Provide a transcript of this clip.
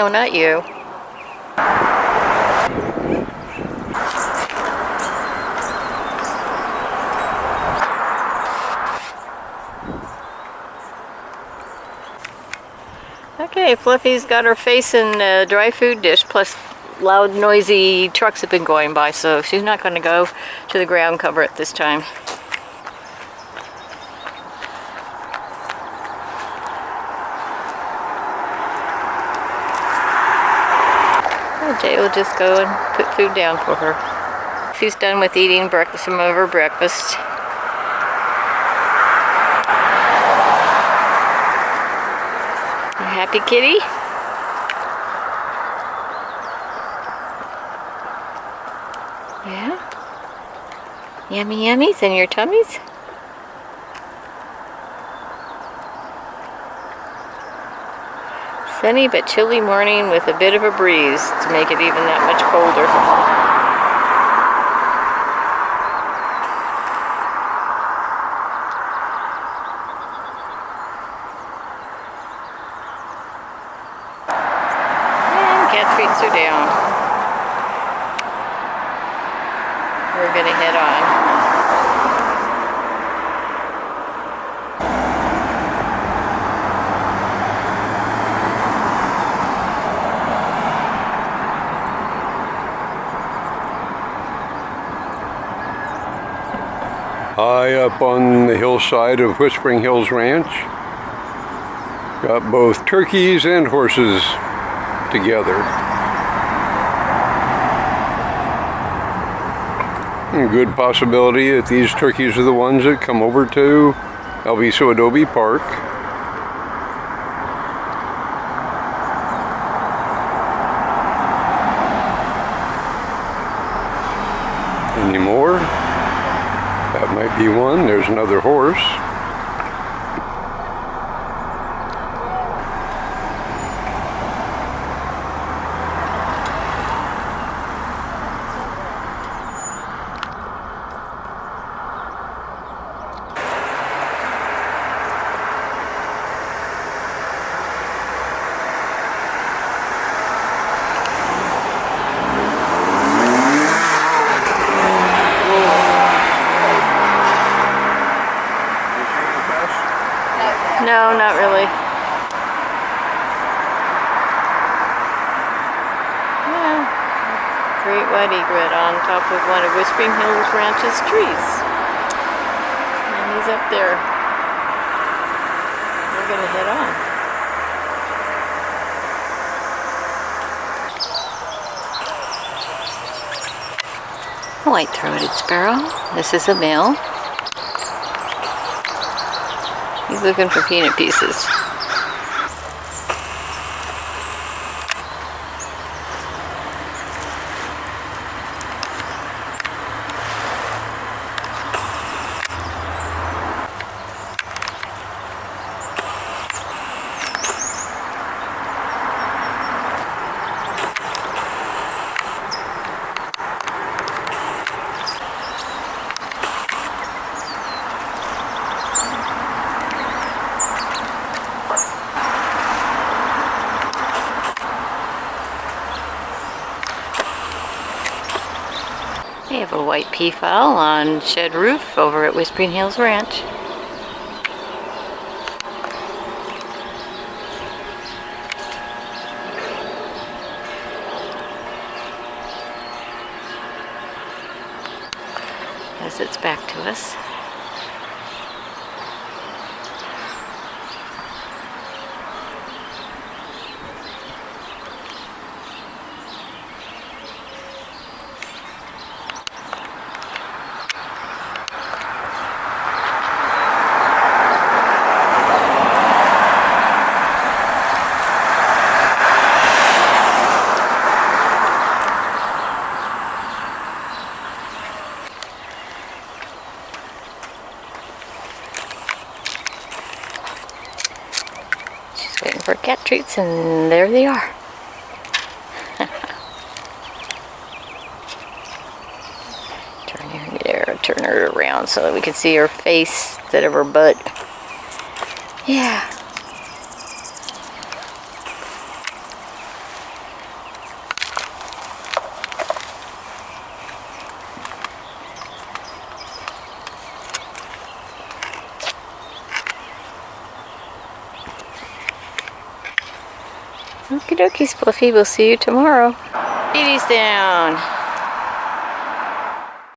No, not you. Okay, Fluffy's got her face in a dry food dish, plus loud, noisy trucks have been going by, so she's not going to go to the ground cover at this time. Jay will just go and put food down for her. She's done with eating some of her breakfast. You happy, kitty? Yeah? Yummy yummies in your tummies? Sunny but chilly morning with a bit of a breeze to make it even that much colder. And cat treats are down. We're gonna head on. High up on the hillside of Whispering Hills Ranch, got both turkeys and horses together. A good possibility that these turkeys are the ones that come over to Alviso Adobe Park. Any more? That might be one. There's another horse. No, not really. Yeah. Great white egret on top of one of Whispering Hills Ranch's trees. And he's up there. We're gonna head on. White-throated sparrow. This is a male. He's looking for peanut pieces. They have a white peafowl on shed roof over at Whispering Hills Ranch. As it's back to us. Waiting for cat treats, and there they are. Turn her around so that we can see her face instead of her butt. Yeah. Okie dokie, Fluffy. We'll see you tomorrow. Edie's down.